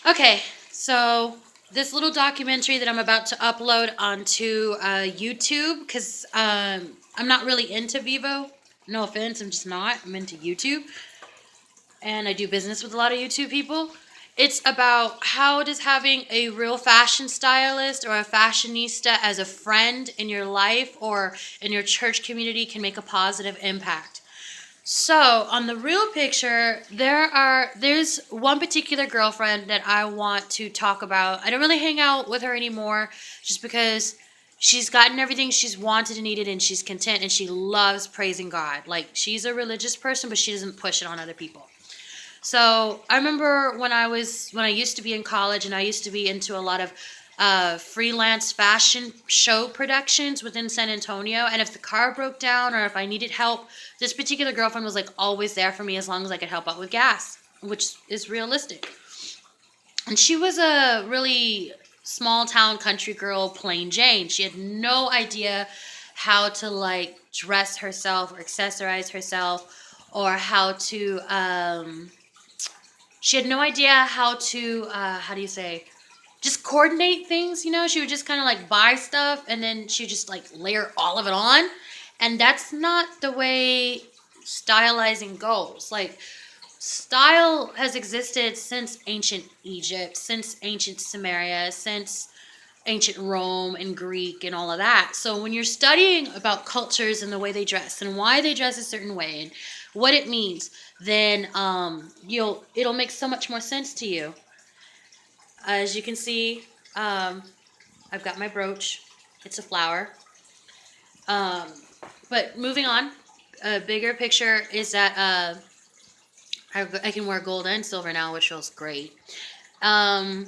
Okay, so this little documentary that I'm about to upload onto YouTube, because I'm not really into Vivo. No offense, I'm just not. I'm into YouTube, and I do business with a lot of YouTube people. It's about how does having a real fashion stylist or a fashionista as a friend in your life or in your church community can make a positive impact. So on the real picture, there's one particular girlfriend that I want to talk about. I don't really hang out with her anymore just because she's gotten everything she's wanted and needed and she's content and she loves praising God. Like she's a religious person, but she doesn't push it on other people. So I remember when I used to be in college and I used to be into a lot of freelance fashion show productions within San Antonio. And if the car broke down or if I needed help, this particular girlfriend was like always there for me as long as I could help out with gas, which is realistic. And she was a really small town country girl, plain Jane. She had no idea how to like dress herself or accessorize herself or how to she had no idea how to how do you say just coordinate things. She would just kind of like buy stuff and then she would just like layer all of it on, and that's not the way stylizing goes. Like style has existed since ancient Egypt, since ancient Samaria, since ancient Rome and Greek and all of that. So when you're studying about cultures and the way they dress and why they dress a certain way and what it means, then it'll make so much more sense to you. As you can see, I've got my brooch. It's a flower. Um, but moving on, a bigger picture is that I can wear gold and silver now, which feels great. Um,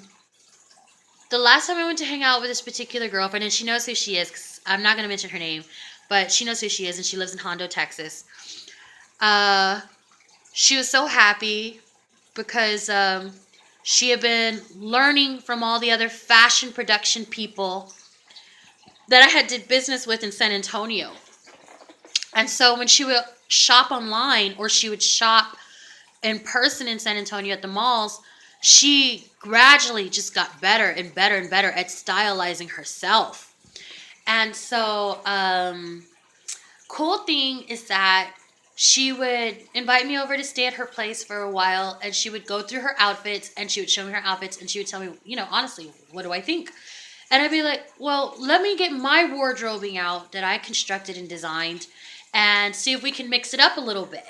the last time I went to hang out with this particular girlfriend, and she knows who she is, 'cause I'm not going to mention her name, but she knows who she is, and she lives in Hondo, Texas. Uh, she was so happy because she had been learning from all the other fashion production people that I had did business with in San Antonio. And so when she would shop online or she would shop in person in San Antonio at the malls, she gradually just got better and better and better at stylizing herself. And so, cool thing is that she would invite me over to stay at her place for a while and she would go through her outfits and she would show me her outfits and she would tell me, honestly, what do I think? And I'd be like, well, let me get my wardrobing out that I constructed and designed and see if we can mix it up a little bit.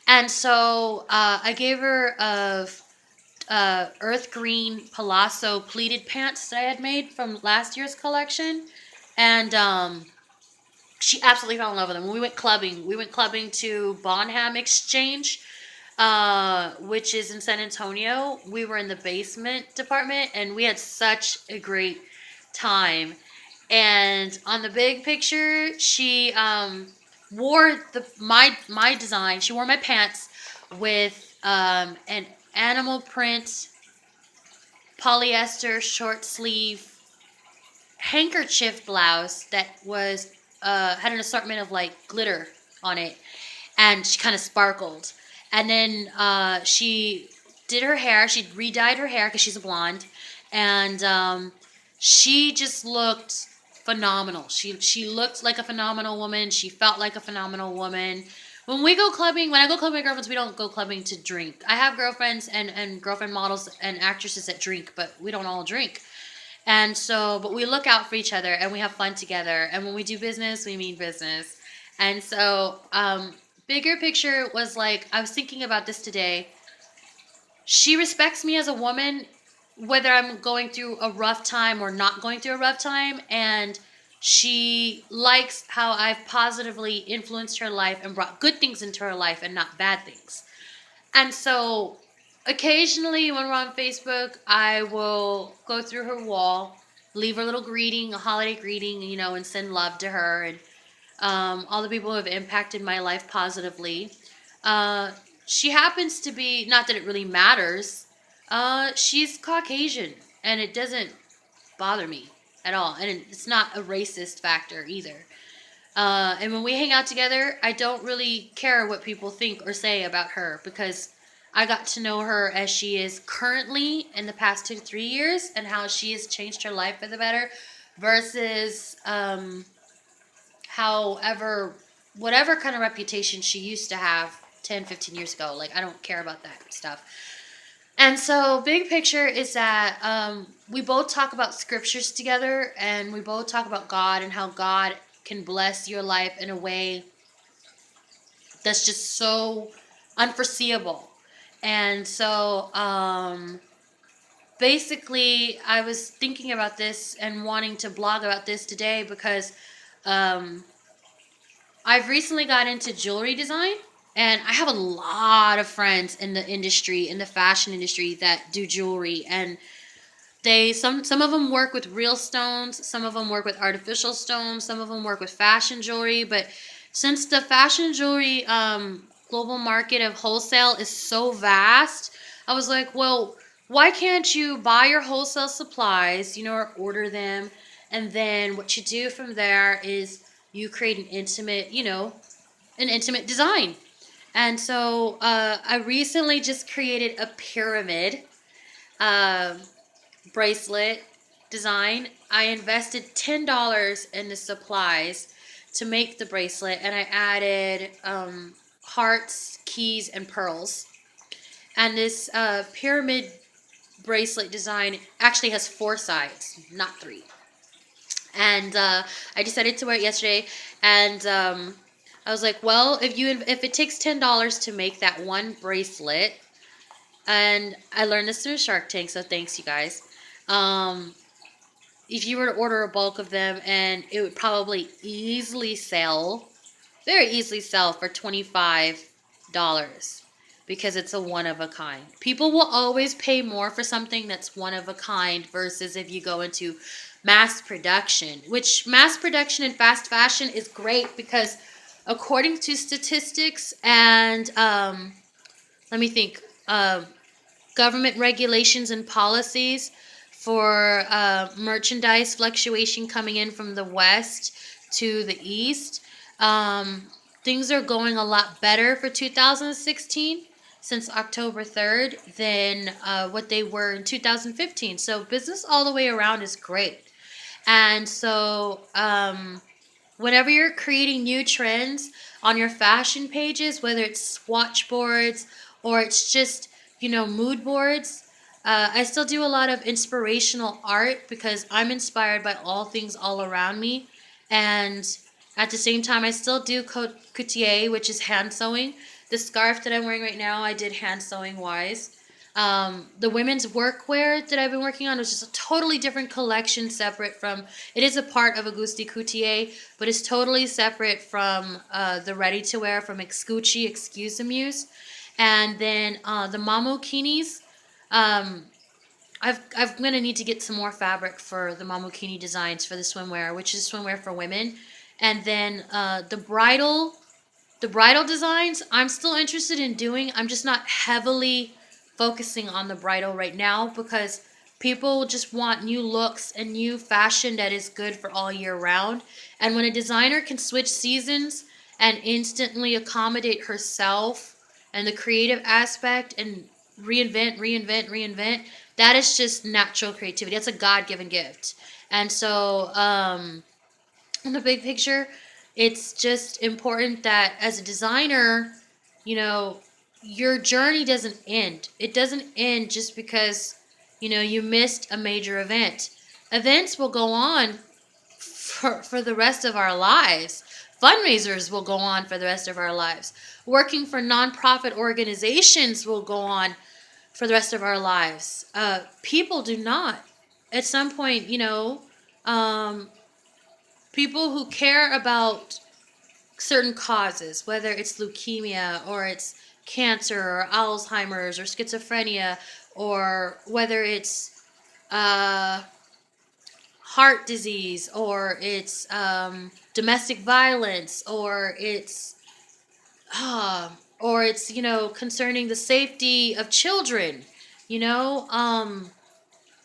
And so I gave her earth green palazzo pleated pants that I had made from last year's collection. And she absolutely fell in love with them. When we went clubbing to Bonham Exchange, which is in San Antonio. We were in the basement department and we had such a great time. And on the big picture, she wore my design. She wore my pants with an animal print polyester short sleeve handkerchief blouse that was had an assortment of like glitter on it, and she kind of sparkled. And then she did her hair. She re-dyed her hair because she's a blonde, and she just looked phenomenal. She looked like a phenomenal woman. She felt like a phenomenal woman. When I go clubbing with girlfriends, we don't go clubbing to drink. I have girlfriends and girlfriend models and actresses that drink, but we don't all drink. And so, but we look out for each other and we have fun together. And when we do business, we mean business. And so, bigger picture was like, I was thinking about this today. She respects me as a woman, whether I'm going through a rough time or not going through a rough time. And she likes how I've positively influenced her life and brought good things into her life and not bad things. And so occasionally when we're on Facebook, I will go through her wall, leave her a little greeting, a holiday greeting, and send love to her and all the people who have impacted my life positively. Uh, she happens to be, not that it really matters, she's Caucasian and it doesn't bother me at all. And it's not a racist factor either. And when we hang out together, I don't really care what people think or say about her because I got to know her as she is currently in the past 2 to 3 years, and how she has changed her life for the better versus however, whatever kind of reputation she used to have 10, 15 years ago. Like, I don't care about that stuff. And so, big picture is that we both talk about scriptures together, and we both talk about God and how God can bless your life in a way that's just so unforeseeable. And so, basically, I was thinking about this and wanting to blog about this today because um, I've recently got into jewelry design, and I have a lot of friends in the industry, in the fashion industry, that do jewelry. And some of them work with real stones, some of them work with artificial stones, some of them work with fashion jewelry. But since the fashion jewelry global market of wholesale is so vast, I was like, well, why can't you buy your wholesale supplies, or order them, and then what you do from there is you create an intimate design. And so I recently just created a pyramid uh, bracelet design. I invested $10 in the supplies to make the bracelet, and I added hearts, keys, and pearls. And this pyramid bracelet design actually has 4 sides, not 3. And I decided to wear it yesterday, and I was like, well, if it takes $10 to make that one bracelet, and I learned this through Shark Tank, so thanks, you guys. Um, if you were to order a bulk of them, and it would probably very easily sell for $25 because it's a one of a kind. People will always pay more for something that's one of a kind versus if you go into mass production, which mass production in fast fashion is great because according to statistics and let me think, government regulations and policies for merchandise fluctuation coming in from the west to the east. Um, Things are going a lot better for 2016 since October 3rd than what they were in 2015. So business all the way around is great. And so whenever you're creating new trends on your fashion pages, whether it's swatch boards or it's just, mood boards, I still do a lot of inspirational art because I'm inspired by all things all around me. And at the same time, I still do couture, which is hand sewing. The scarf that I'm wearing right now, I did hand sewing wise. The women's workwear that I've been working on was just a totally different collection, separate from. It is a part of Auguste Couture, but it's totally separate from the ready to wear from Excucci, Excuse Amuse, and then the Mamokinis. Um, I'm gonna need to get some more fabric for the Mamokini designs for the swimwear, which is swimwear for women, and then the bridal designs, I'm still interested in doing. I'm just not heavily focusing on the bridal right now because people just want new looks and new fashion that is good for all year round. And when a designer can switch seasons and instantly accommodate herself and the creative aspect and reinvent, that is just natural creativity. That's a God given gift. And so, in the big picture, it's just important that as a designer, you know, your journey doesn't end. It doesn't end just because, you missed a major event. Events will go on for the rest of our lives. Fundraisers will go on for the rest of our lives. Working for nonprofit organizations will go on for the rest of our lives. People do not. At some point, um, people who care about certain causes, whether it's leukemia or it's cancer or Alzheimer's or schizophrenia, or whether it's uh, heart disease or it's domestic violence or it's concerning the safety of children, you know,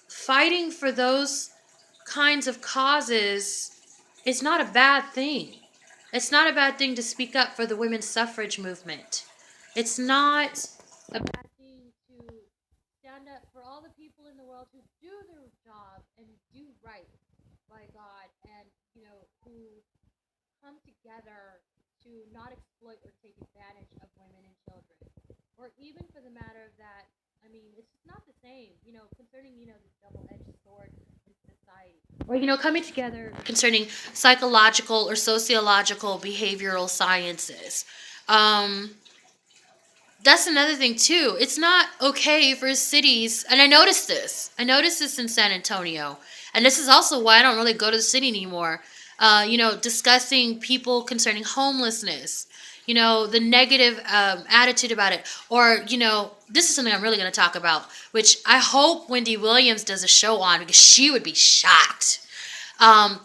fighting for those kinds of causes is not a bad thing. It's not a bad thing to speak up for the women's suffrage movement. It's not a bad thing up for all the people in the world who do their job and do right by God, and who come together to not exploit or take advantage of women and children, or even for the matter of that. I mean, it's just not the same, concerning this double-edged sword in society, or coming together concerning psychological or sociological behavioral sciences. Um, that's another thing too. It's not okay for cities, and I noticed this. I noticed this in San Antonio, and this is also why I don't really go to the city anymore. Discussing people concerning homelessness. The negative attitude about it, or this is something I'm really going to talk about, which I hope Wendy Williams does a show on because she would be shocked. Um,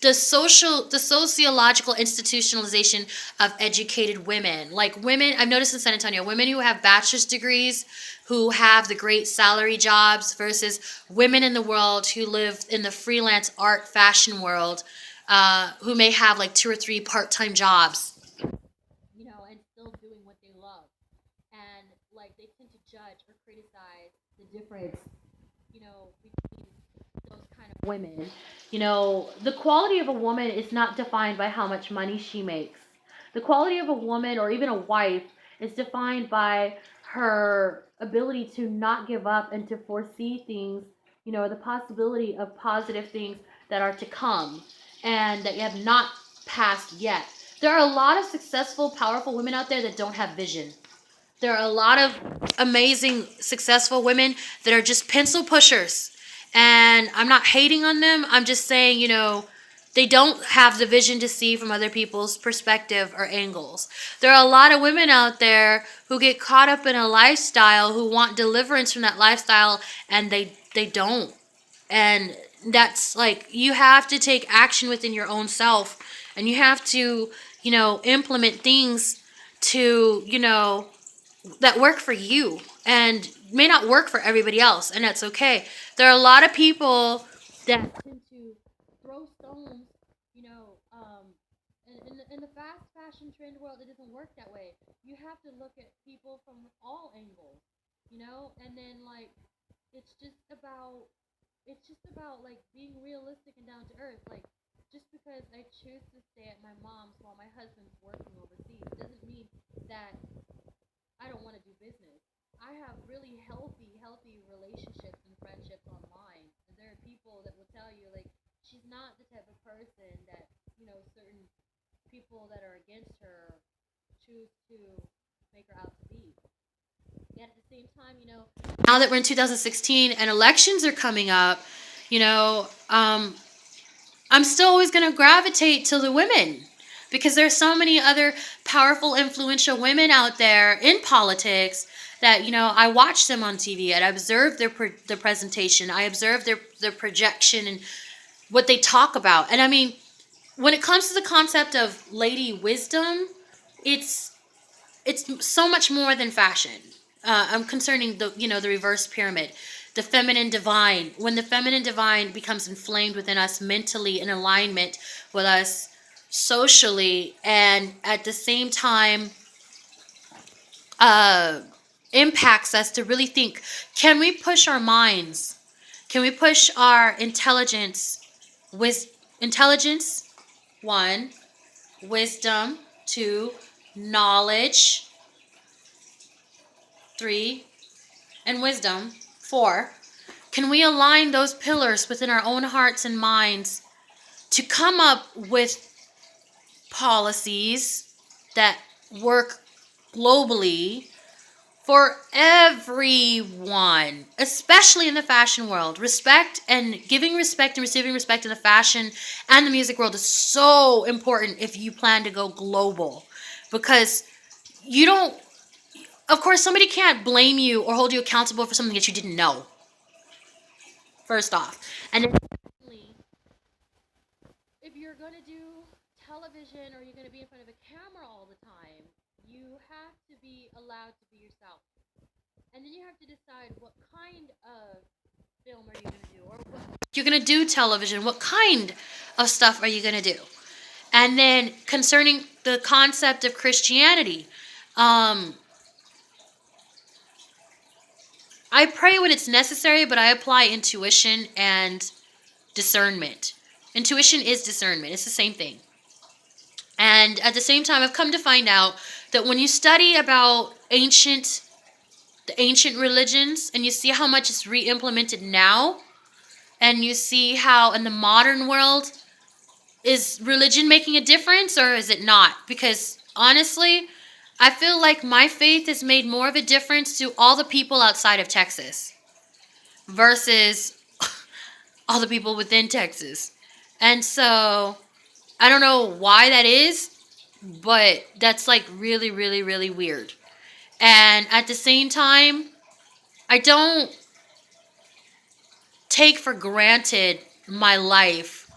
the sociological institutionalization of educated women, like women I've noticed in San Antonio, women who have bachelor's degrees, who have the great salary jobs, versus women in the world who live in the freelance art fashion world, who may have like two or three part-time jobs, and still doing what they love, and like they tend to judge or criticize the difference, between those kind of women. The quality of a woman is not defined by how much money she makes. The quality of a woman or even a wife is defined by her ability to not give up and to foresee things, the possibility of positive things that are to come and that you have not passed yet. There are a lot of successful, powerful women out there that don't have vision. There are a lot of amazing, successful women that are just pencil pushers. And I'm not hating on them. I'm just saying, they don't have the vision to see from other people's perspective or angles. There are a lot of women out there who get caught up in a lifestyle, who want deliverance from that lifestyle, and they don't. And that's like, you have to take action within your own self, and you have to, implement things to, that work for you and may not work for everybody else, and that's okay. There are a lot of people that tend to throw stones, in the fast fashion trend world. It doesn't work that way. You have to look at people from all angles, and then like it's just about like being realistic and down to earth. Like, just because I choose to stay at my mom's while my husband's working overseas doesn't mean that I don't want to do business. I have really healthy relationships and friendships online. And there are people that will tell you, like, she's not the type of person that, certain people that are against her choose to make her out to be. Yet at the same time, now that we're in 2016 and elections are coming up, I'm still always going to gravitate to the women, because there's so many other powerful, influential women out there in politics that, I watch them on TV and I observe their presentation. I observe their projection and what they talk about. And I mean, when it comes to the concept of lady wisdom, it's so much more than fashion. I'm concerning the reverse pyramid, the feminine divine. When the feminine divine becomes inflamed within us mentally, in alignment with us socially, and at the same time uh, impacts us to really think: can we push our minds? Can we push our intelligence? With intelligence, one; wisdom, two; knowledge, three; and wisdom, four. Can we align those pillars within our own hearts and minds to come up with policies that work globally for everyone, especially in the fashion world? Respect, and giving respect and receiving respect in the fashion and the music world is so important if you plan to go global, because you don't, of course, somebody can't blame you or hold you accountable for something that you didn't know, first off. And then secondly, if you're going to do television or you're going to be in front of a camera all the time, you have to be allowed to be yourself. And then you have to decide what kind of film are you going to do, or what you're going to do television, what kind of stuff are you going to do. And then concerning the concept of Christianity, um, I pray when it's necessary, but I apply intuition and discernment. Intuition is discernment. It's the same thing. And at the same time, I've come to find out that when you study about the ancient religions, and you see how much is re-implemented now, and you see how in the modern world, is religion making a difference or is it not? Because honestly, I feel like my faith has made more of a difference to all the people outside of Texas versus all the people within Texas. And so I don't know why that is, but that's like really, really, really weird. And at the same time, I don't take for granted my life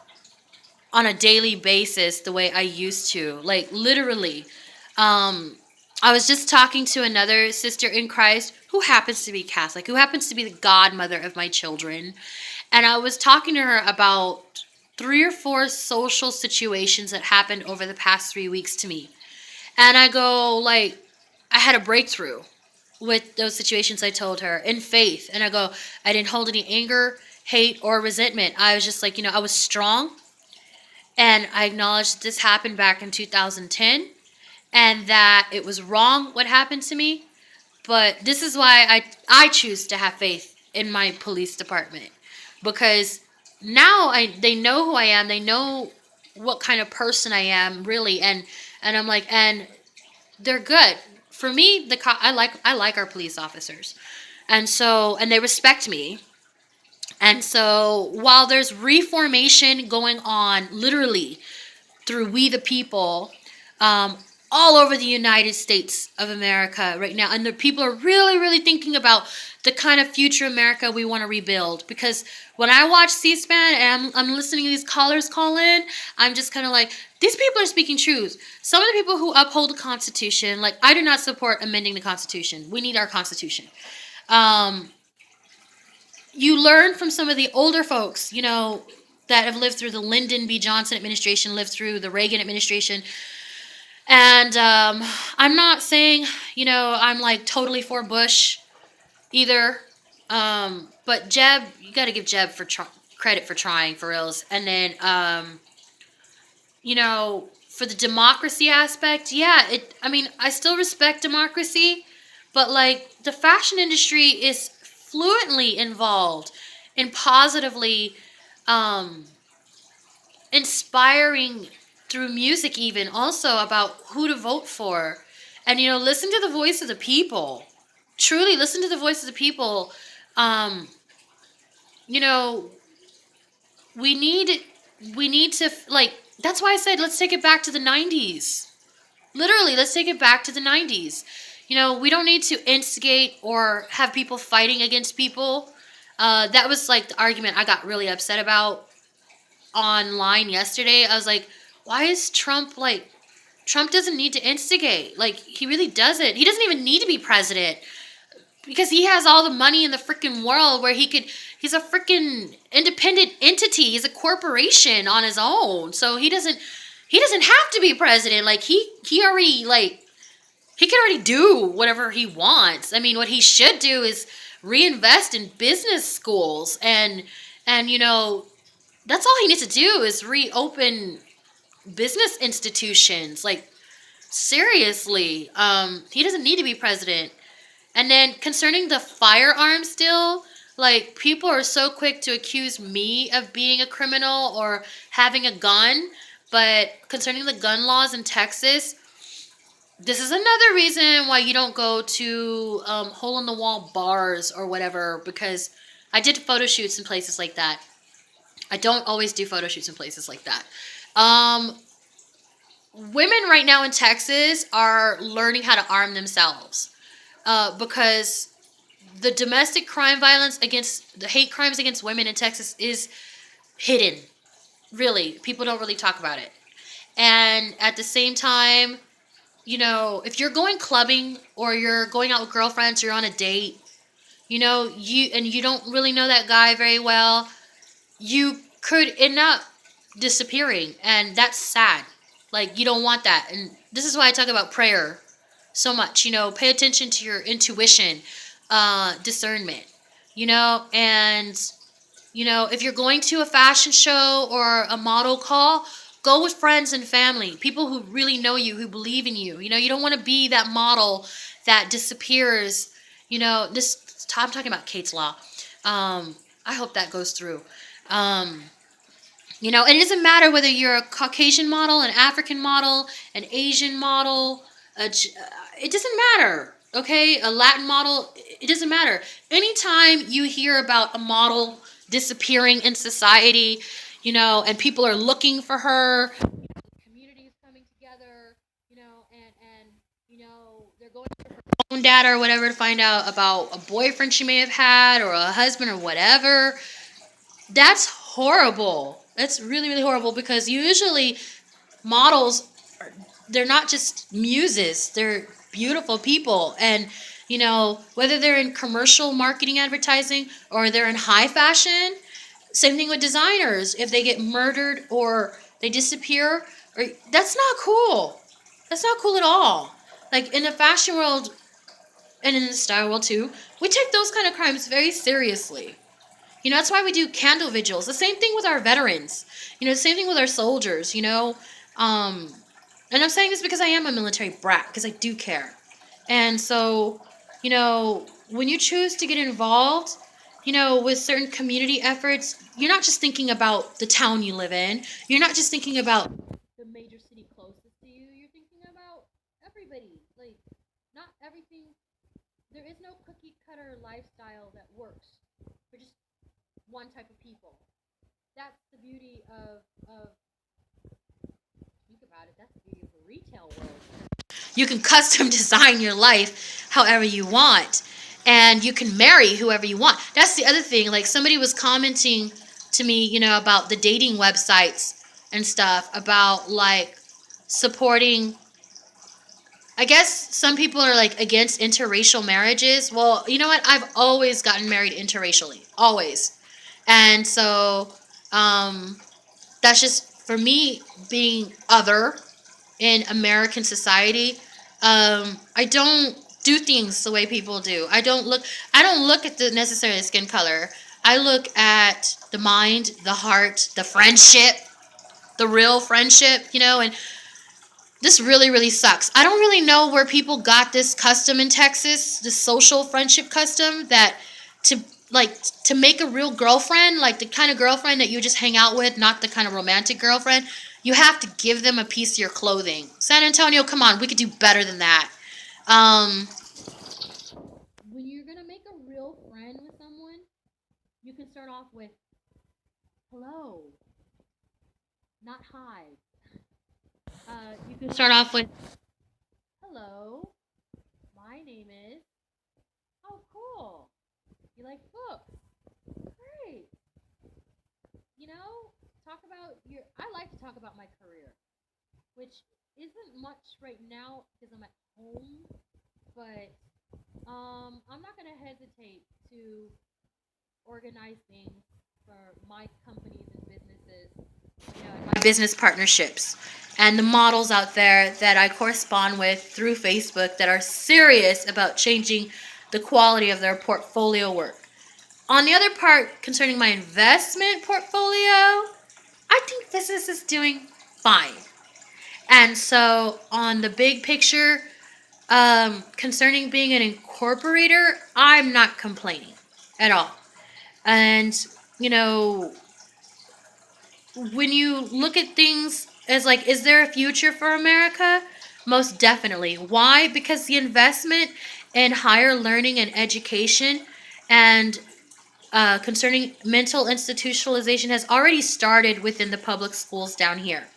on a daily basis the way I used to. Like literally. Um I was just talking to another sister in Christ who happens to be Catholic, who happens to be the godmother of my children. And I was talking to her about three or four social situations that happened over the past 3 weeks to me. And I go, like, I had a breakthrough with those situations I told her in faith. And I go, I didn't hold any anger, hate, or resentment. I was just like, I was strong. And I acknowledged that this happened back in 2010 and that it was wrong what happened to me. But this is why I choose to have faith in my police department, because now they know who I am. They know what kind of person I am really, and I'm like, and they're good. For me, I like our police officers, and they respect me. And so while there's reformation going on, literally through We the People, um, all over the United States of America right now. And the people are really, really thinking about the kind of future America we want to rebuild. Because when I watch C-SPAN and I'm listening to these callers call in, I'm just kind of like, these people are speaking truth. Some of the people who uphold the Constitution, like, I do not support amending the Constitution. We need our Constitution. Um, you learn from some of the older folks, that have lived through the Lyndon B. Johnson administration, lived through the Reagan administration. And I'm not saying, I'm like totally for Bush either. But Jeb, you got to give Jeb credit for trying, for reals. And then, for the democracy aspect, yeah, I still respect democracy, but like the fashion industry is fluently involved in positively um, inspiring through music, even also about who to vote for. And listen to the voice of the people. Truly listen to the voice of the people. um you know we need to, like, that's why I said let's take it back to the 90s. Literally, let's take it back to the 90s. We don't need to instigate or have people fighting against people. That was like the argument I got really upset about online yesterday. I was like, why is Trump doesn't need to instigate. Like, he really doesn't. He doesn't even need to be president because he has all the money in the freaking world where he's a freaking independent entity. He's a corporation on his own. So he doesn't have to be president. Like, he already, like, he can already do whatever he wants. I mean, what he should do is reinvest in business schools and that's all he needs to do is reopen business institutions. Like, seriously, he doesn't need to be president. And then concerning the firearms deal, like, people are so quick to accuse me of being a criminal or having a gun. But concerning the gun laws in Texas, this is another reason why you don't go to hole in the wall bars or whatever, because I did photo shoots in places like that. I don't always do photo shoots in places like that. Um, Women right now in Texas are learning how to arm themselves because the domestic crime violence against the hate crimes against women in Texas is hidden. Really, people don't really talk about it. And at the same time, if you're going clubbing or you're going out with girlfriends, you're on a date, you don't really know that guy very well, you could end up disappearing, and that's sad. Like, you don't want that. And this is why I talk about prayer so much. Pay attention to your intuition, discernment. and if you're going to a fashion show or a model call, go with friends and family, people who really know you, who believe in you. You don't want to be that model that disappears. This I'm talking about Kate's Law. I hope that goes through. Um, and it doesn't matter whether you're a Caucasian model, an African model, an Asian model, it doesn't matter. Okay, a Latin model, it doesn't matter. Anytime you hear about a model disappearing in society, and people are looking for her, community is coming together, and they're going to her phone data or whatever to find out about a boyfriend she may have had or a husband or whatever. That's horrible. That's really, really horrible because usually models, they're not just muses, they're beautiful people. And, whether they're in commercial marketing advertising or they're in high fashion, same thing with designers. If they get murdered or they disappear, or that's not cool. That's not cool at all. Like in the fashion world and in the style world too, we take those kind of crimes very seriously. That's why we do candle vigils. The same thing with our veterans. The same thing with our soldiers. Um, and I'm saying this because I am a military brat because I do care. And so, when you choose to get involved, with certain community efforts, you're not just thinking about the town you live in. You're not just thinking about the major city closest to you. You're thinking about everybody. Like, not everything. There is no cookie cutter lifestyle that works for just one type of people. That's the beauty of think about it. That's the beauty of the retail world. You can custom design your life however you want, and you can marry whoever you want. That's the other thing. Like somebody was commenting to me, about the dating websites and stuff, about like supporting. I guess some people are like against interracial marriages. Well, you know what? I've always gotten married interracially, always. And so that's just for me being other in American society. I don't do things the way people do. I don't look at the necessarily skin color. I look at the mind, the heart, the friendship, the real friendship, and this really, really sucks. I don't really know where people got this custom in Texas, this social friendship custom that to to make a real girlfriend, like the kind of girlfriend that you just hang out with, not the kind of romantic girlfriend. You have to give them a piece of your clothing. San Antonio, come on, we could do better than that. Um, when you're gonna make a real friend with someone, you can start off with hello, not hi. You can start off with hello, my name is. Oh, cool. You like books? Great. Talk about your. I like to talk about my career, which isn't much right now because I'm at home. But I'm not gonna hesitate to organize things for my companies and businesses, and my business partnerships, and the models out there that I correspond with through Facebook that are serious about changing the quality of their portfolio work. On the other part, concerning my investment portfolio, I think business is doing fine. And so, on the big picture, concerning being an incorporator, I'm not complaining at all. And, you know, when you look at things as like, is there a future for America? Most definitely. Why? Because the investment in higher learning and education and concerning mental institutionalization has already started within the public schools down here.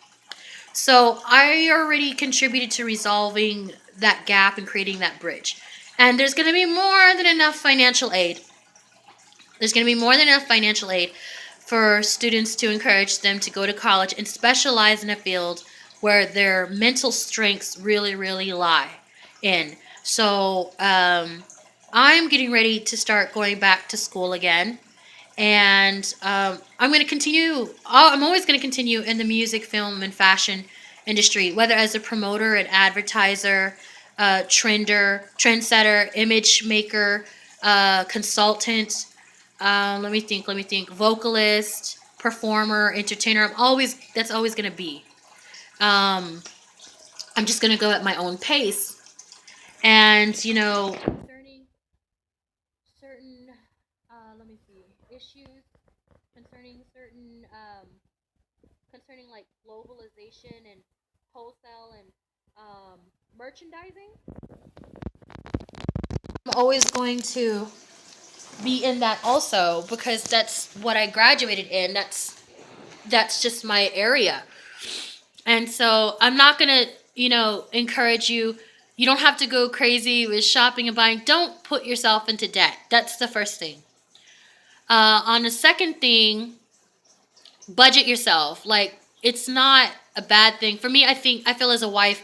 So I already contributed to resolving that gap and creating that bridge. And there's going to be more than enough financial aid. There's going to be more than enough financial aid for students to encourage them to go to college and specialize in a field where their mental strengths really, really lie in. So I'm getting ready to start going back to school again. And I'm going to continue. I'm always going to continue in the music, film, and fashion industry, whether as a promoter, an advertiser, trendsetter, image maker, consultant. Let me think. Let me think. Vocalist, performer, entertainer. That's always gonna be. Um, I'm just gonna go at my own pace, and concerning certain, let me see, issues concerning concerning like globalization and wholesale and merchandising. I'm always going to be in that also because that's what I graduated in. That's just my area. And so I'm not going to, encourage you. You don't have to go crazy with shopping and buying. Don't put yourself into debt. That's the first thing. On the second thing, budget yourself. Like, it's not a bad thing. For me, I feel as a wife,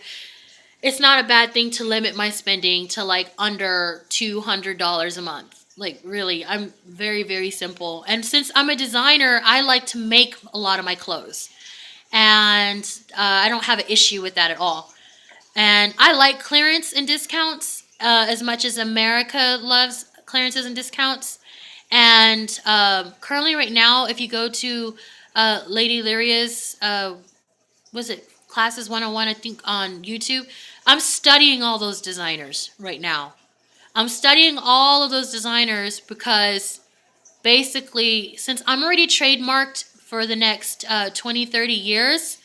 it's not a bad thing to limit my spending to like under $200 a month. Like, really, I'm very, very simple. And since I'm a designer, I like to make a lot of my clothes. And I don't have an issue with that at all. And I like clearance and discounts as much as America loves clearances and discounts. And currently, right now, if you go to Lady Lyria's, was it Classes 101, I think, on YouTube, I'm studying all those designers right now. I'm studying all of those designers because basically, since I'm already trademarked for the next 20, 30 years,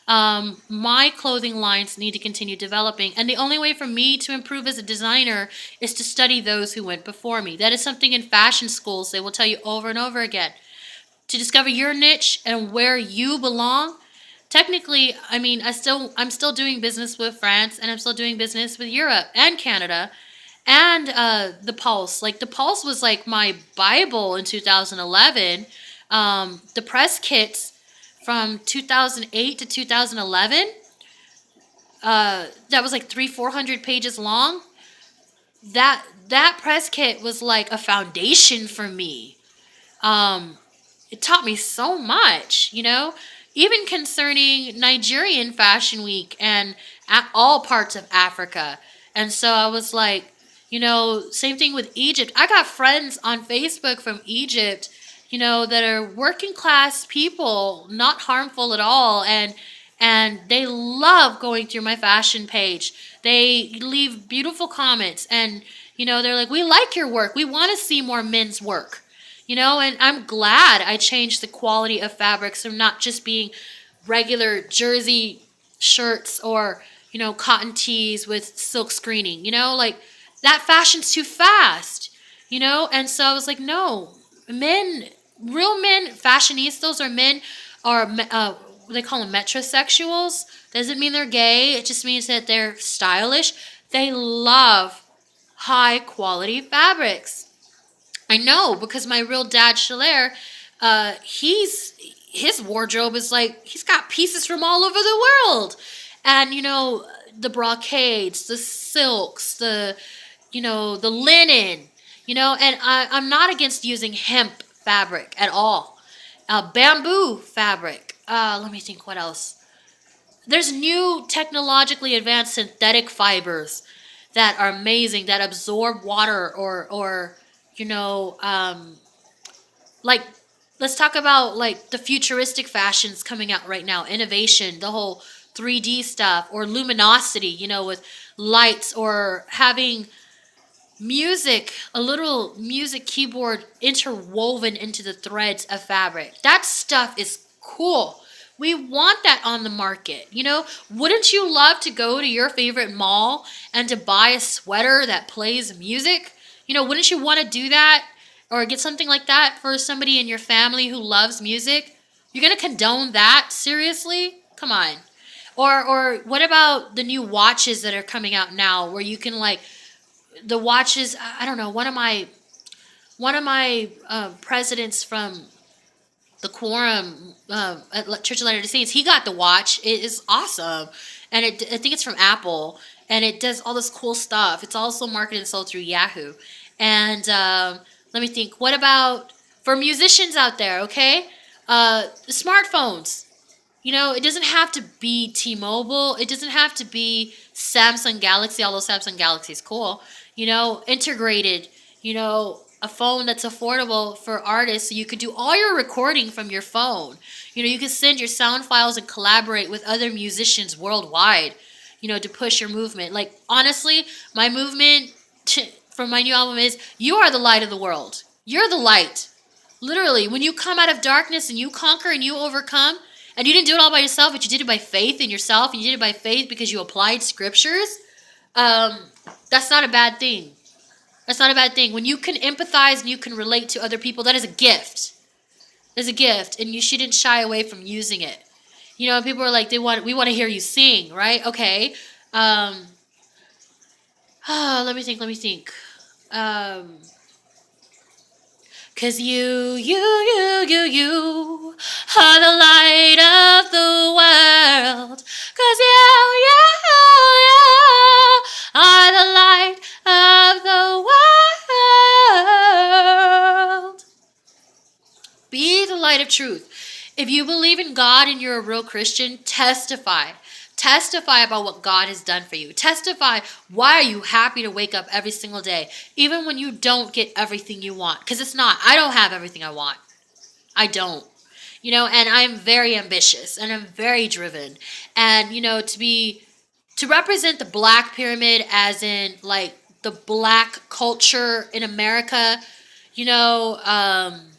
my clothing lines need to continue developing. And the only way for me to improve as a designer is to study those who went before me. That is something in fashion schools they will tell you over and over again. To discover your niche and where you belong. Technically, I mean, I'm still doing business with France, and I'm still doing business with Europe and Canada and the Pulse. Like, the Pulse was like my Bible in 2011. The press kits from 2008 to 2011, that was like 400 pages long. That press kit was like a foundation for me. Um, it taught me so much, even concerning Nigerian Fashion Week and all parts of Africa. And so I was like, same thing with Egypt. I got friends on Facebook from Egypt, that are working class people, not harmful at all, and they love going through my fashion page. They leave beautiful comments, and they're like, "We like your work. We want to see more men's work." And I'm glad I changed the quality of fabrics from not just being regular jersey shirts or, cotton tees with silk screening, like that fashion's too fast, And so I was like, no, men, real men, fashionistas or men are, they call them metrosexuals. Doesn't mean they're gay. It just means that they're stylish. They love high quality fabrics. I know because my real dad, Shalair, his wardrobe is like he's got pieces from all over the world, and the brocades, the silks, the linen, and I'm not against using hemp fabric at all, bamboo fabric. Let me think what else. There's new technologically advanced synthetic fibers that are amazing that absorb water or you know um like let's talk about like the futuristic fashions coming out right now, innovation, the whole 3D stuff, or luminosity, with lights, or having music, a little music keyboard interwoven into the threads of fabric. That stuff is cool. We want that on the market. Wouldn't you love to go to your favorite mall and to buy a sweater that plays music? Wouldn't you want to do that or get something like that for somebody in your family who loves music? You're going to condone that? Seriously? Come on. Or what about the new watches that are coming out now where you can like the watches, I don't know, one of my presidents from the quorum at Church of Latter-day Saints, he got the watch. It is awesome, and I think it's from Apple, and it does all this cool stuff. It's also marketed and sold through Yahoo. And let me think. What about for musicians out there? Okay, smartphones. It doesn't have to be T-Mobile. It doesn't have to be Samsung Galaxy, although Samsung Galaxy is cool. Integrated. a phone that's affordable for artists, so you could do all your recording from your phone. You can send your sound files and collaborate with other musicians worldwide, to push your movement. Like, honestly, my movement from my new album is, you are the light of the world. You're the light. Literally, when you come out of darkness and you conquer and you overcome, and you didn't do it all by yourself, but you did it by faith in yourself, and you did it by faith because you applied scriptures, um, that's not a bad thing. That's not a bad thing. When you can empathize and you can relate to other people, that is a gift. It's a gift, and you shouldn't shy away from using it. People are like, we want to hear you sing, right? Okay. Let me think. Um, 'Cause you are the light of the world. 'Cause you are the light of the world. Be the light of truth. If you believe in God and you're a real Christian, testify. Testify about what God has done for you. Testify why are you happy to wake up every single day, even when you don't get everything you want. Because I don't have everything I want. I don't. And I'm very ambitious and I'm very driven. And, to represent the Black pyramid, as in like the Black culture in America, you know, um,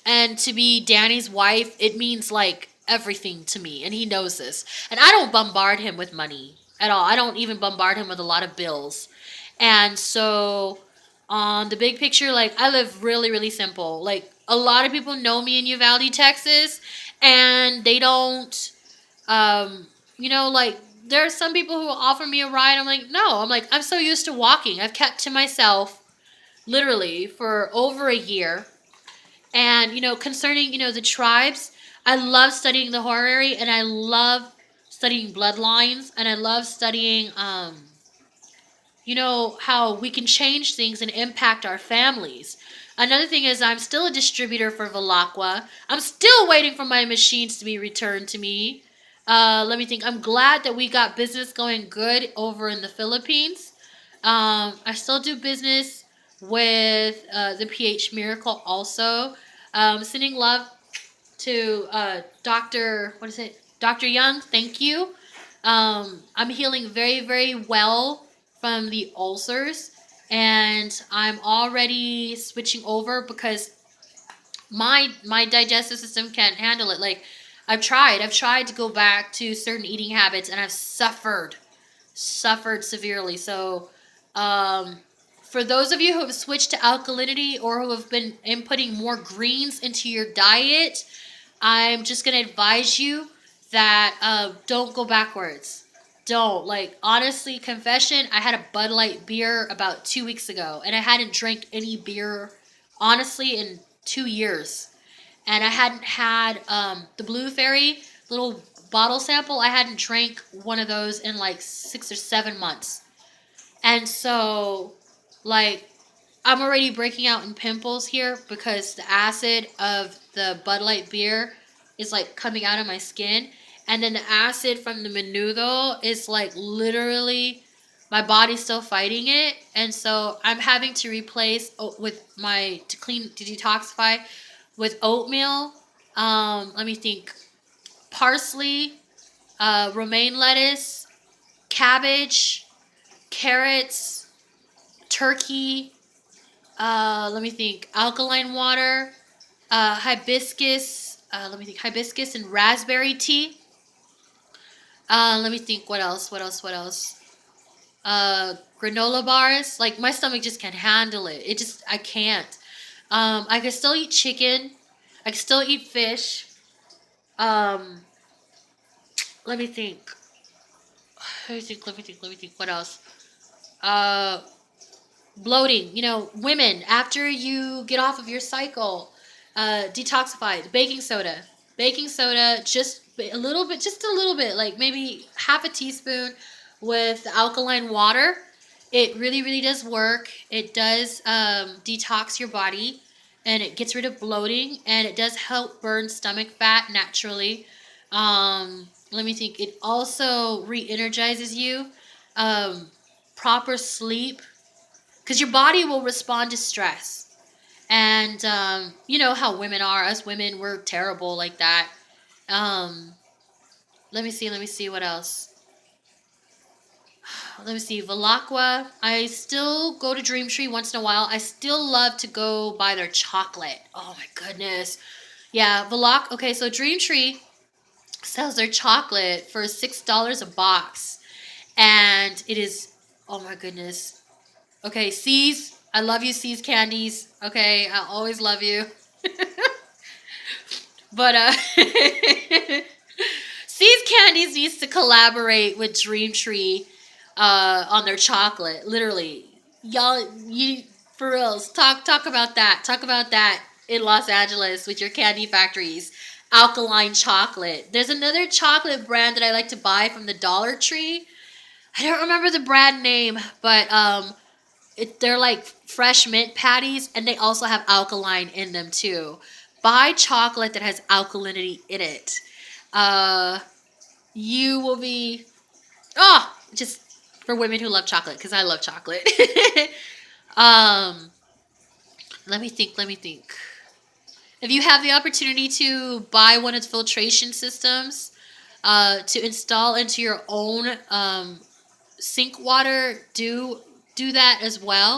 and to be Danny's wife, it means like everything to me. And he knows this. And I don't bombard him with money at all. I don't even bombard him with a lot of bills. And so, on the big picture, like, I live really, really simple. Like, a lot of people know me in Uvalde, Texas, and they don't, um, like, there are some people who will offer me a ride. I'm like, no. I'm so used to walking. I've kept to myself literally for over a year. And, concerning, the tribes, I love studying the horary, and I love studying bloodlines, and I love studying, how we can change things and impact our families. Another thing is, I'm still a distributor for Valakwa. I'm still waiting for my machines to be returned to me. Let me think. I'm glad that we got business going good over in the Philippines. I still do business with the PH Miracle also. Sending love to Dr. What is it? Dr. Young. Thank you. I'm healing very, very well from the ulcers, and I'm already switching over because my digestive system can't handle it. Like, I've tried to go back to certain eating habits, and I've suffered severely. So, um, for those of you who have switched to alkalinity or who have been inputting more greens into your diet, I'm just going to advise you that don't go backwards. Don't. Like, honestly, confession, I had a Bud Light beer about 2 weeks ago, and I hadn't drank any beer, honestly, in 2 years. And I hadn't had the Blue Fairy little bottle sample. I hadn't drank one of those in like 6 or 7 months. And so, like, I'm already breaking out in pimples here because the acid of the Bud Light beer is like coming out of my skin. And then the acid from the menudo is like literally my body's still fighting it. And so I'm having to replace to detoxify with oatmeal. Let me think. Parsley, romaine lettuce, cabbage, carrots, turkey. Let me think. Alkaline water, hibiscus. Let me think. Hibiscus and raspberry tea. Let me think. What else? What else? What else? Granola bars. Like, my stomach just can't handle it. I can't. I can still eat chicken. I can still eat fish. Um, let me think. Let me think. Let me think. Let me think. What else? Uh, Bloating. Women, after you get off of your cycle, detoxify. Baking soda, just a little bit, like maybe half a teaspoon with alkaline water. It really, really does work. It does detox your body, and it gets rid of bloating, and it does help burn stomach fat naturally. Let me think. It also re-energizes you. Proper sleep because your body will respond to stress. And you know how women are. Us women, we're terrible like that. Um, let me see what else. Let me see, Valakwa. I still go to Dream Tree once in a while. I still love to go buy their chocolate. Oh my goodness. Yeah, Valak. Okay, so Dream Tree sells their chocolate for $6 a box, and it is, oh my goodness. Okay, C's. I love you, C's Candies. Okay, I always love you. But C's Candies needs to collaborate with Dream Tree on their chocolate. Literally, y'all, you for reals. Talk about that. Talk about that in Los Angeles with your candy factories. Alkaline chocolate. There's another chocolate brand that I like to buy from the Dollar Tree. I don't remember the brand name, but they're like fresh mint patties, and they also have alkaline in them too. Buy chocolate that has alkalinity in it. Uh, you will be just for women who love chocolate, because I love chocolate. um, let me think. Let me think. If you have the opportunity to buy one of the filtration systems, to install into your own sink water, do that as well.